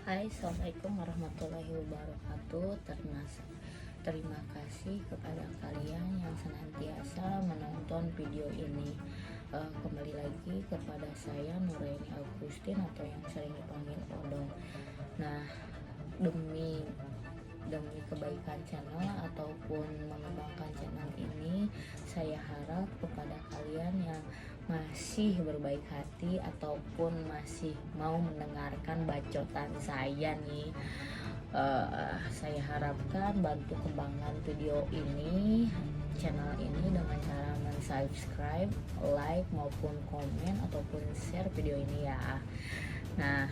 Hai, assalamualaikum warahmatullahi wabarakatuh. Terima kasih kepada kalian yang senantiasa menonton video ini. Kembali lagi kepada saya Nuraini Agustin atau yang sering dipanggil Odong. Nah, demi kebaikan channel ataupun mengembangkan channel ini, saya harap kepada kalian yang masih berbaik hati ataupun masih mau mendengarkan bacotan saya nih, saya harapkan bantu kembangkan video ini, channel ini dengan cara subscribe, like maupun komen ataupun share video ini ya. Nah,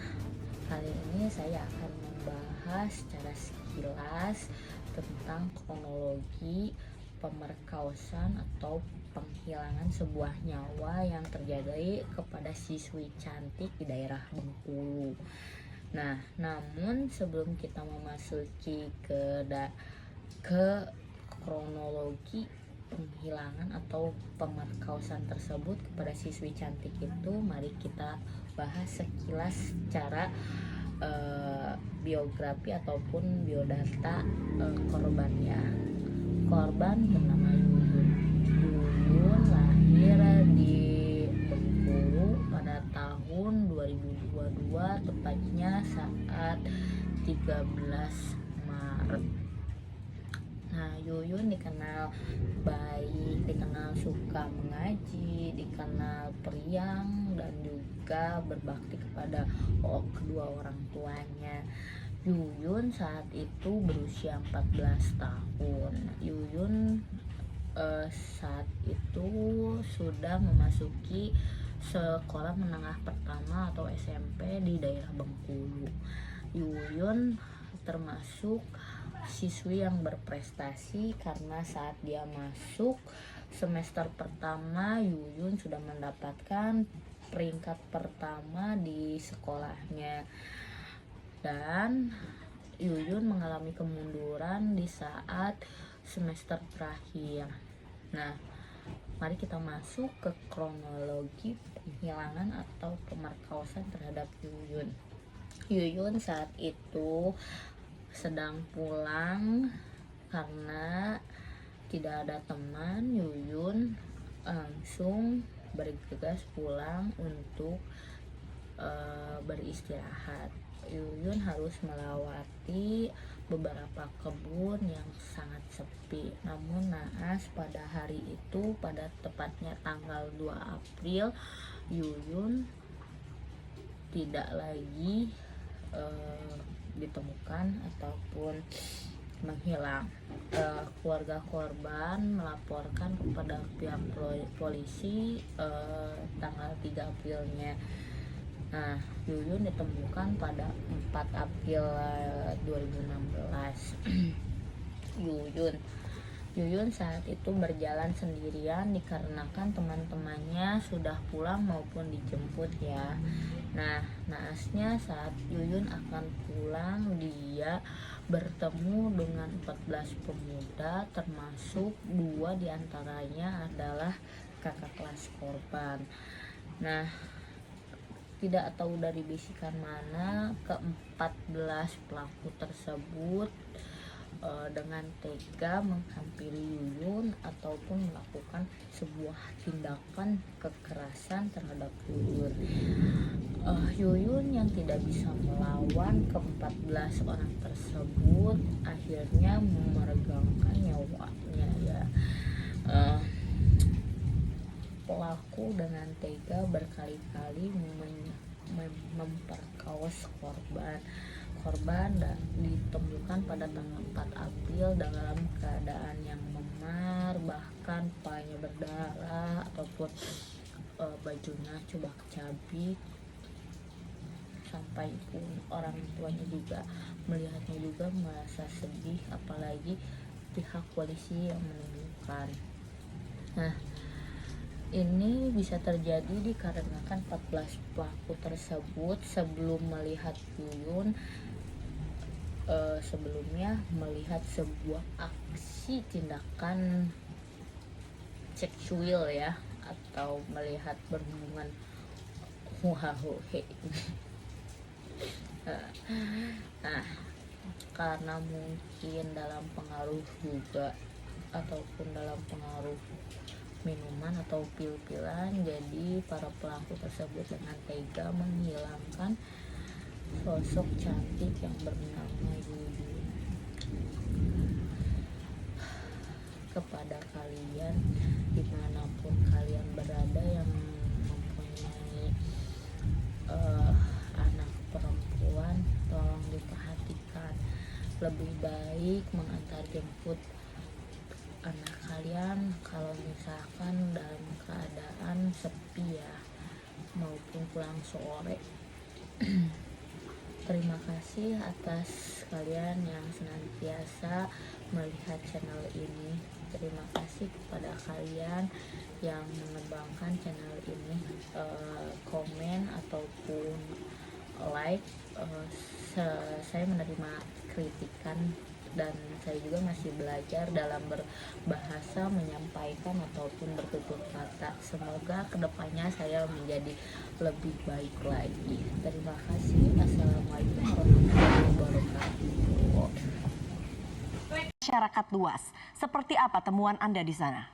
kali ini saya akan membahas secara sekilas tentang kronologi pemerkosaan atau penghilangan sebuah nyawa yang terjadi kepada siswi cantik di daerah Bengkulu. Nah, namun sebelum kita memasuki ke kronologi penghilangan atau pemerkosaan tersebut kepada siswi cantik itu, mari kita bahas sekilas secara biografi ataupun biodata korban ya. Korban bernama Yuyun. Yuyun lahir di Bengkulu pada tahun 2022, tepatnya saat 13 Maret. Nah, Yuyun dikenal baik, dikenal suka mengaji, dikenal periang, dan juga berbakti kepada kedua orang tuanya. Yuyun saat itu berusia 14 tahun. Yuyun saat itu sudah memasuki sekolah menengah pertama atau SMP di daerah Bengkulu. Yuyun termasuk siswi yang berprestasi karena saat dia masuk semester pertama, Yuyun sudah mendapatkan peringkat pertama di sekolahnya, dan Yuyun mengalami kemunduran di saat semester terakhir. Nah, mari kita masuk ke kronologi penghilangan atau pemerkosaan terhadap Yuyun. Yuyun saat itu sedang pulang karena tidak ada teman. Yuyun langsung bergegas pulang untuk beristirahat. Yuyun harus melewati beberapa kebun yang sangat sepi. Namun naas pada hari itu, pada tepatnya tanggal 2 April, Yuyun tidak lagi ditemukan ataupun menghilang. Keluarga korban melaporkan kepada pihak polisi tanggal 3 Aprilnya. Nah, Yuyun ditemukan pada 4 April 2016. Yuyun saat itu berjalan sendirian dikarenakan teman-temannya sudah pulang maupun dijemput ya. Nah, naasnya saat Yuyun akan pulang, dia bertemu dengan 14 pemuda, termasuk 2 diantaranya adalah kakak kelas korban. Nah, tidak tahu dari bisikan mana ke-14 pelaku tersebut dengan tega menghampiri Yuyun ataupun melakukan sebuah tindakan kekerasan terhadap Yuyun. Yuyun yang tidak bisa melawan ke-14 orang tersebut akhirnya meregangkan nyawanya ya. Pelaku dengan tega berkali-kali memperkaos korban. Korban ditemukan pada tanggal 4 April dalam keadaan yang memar, bahkan payanya berdarah ataupun bajunya coba kecabik. Sampai pun orang tuanya juga melihatnya juga merasa sedih, apalagi pihak polisi yang menemukan. Nah, ini bisa terjadi dikarenakan 14 pelaku tersebut sebelum melihat Yuyun sebelumnya melihat sebuah aksi tindakan seksual ya, atau melihat berhubungan Nah, karena mungkin dalam pengaruh juga ataupun dalam pengaruh minuman atau pil-pilan, jadi para pelaku tersebut dengan tega menghilangkan sosok cantik yang bernama Yuyun. Kepada kalian dimanapun kalian berada yang mempunyai anak perempuan, tolong diperhatikan. Lebih baik mengantar jemput anak kalian kalau misalkan dalam keadaan sepi ya, maupun pulang sore. Terima kasih atas kalian yang senantiasa melihat channel ini. Terima kasih kepada kalian yang mengembangkan channel ini, komen ataupun like. Saya menerima kritikan dan saya juga masih belajar dalam berbahasa, menyampaikan ataupun bertutur kata. Semoga kedepannya saya menjadi lebih baik lagi. Terima kasih. Assalamualaikum warahmatullahi wabarakatuh. Masyarakat luas, seperti apa temuan Anda di sana?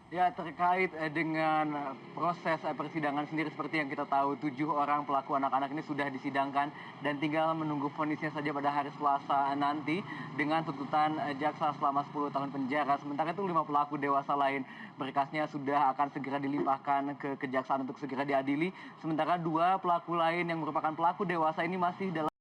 Ya, terkait dengan proses persidangan sendiri, seperti yang kita tahu 7 orang pelaku anak-anak ini sudah disidangkan dan tinggal menunggu vonisnya saja pada hari Selasa nanti dengan tuntutan jaksa selama 10 tahun penjara. Sementara itu 5 pelaku dewasa lain berkasnya sudah akan segera dilimpahkan ke kejaksaan untuk segera diadili. Sementara 2 pelaku lain yang merupakan pelaku dewasa ini masih dalam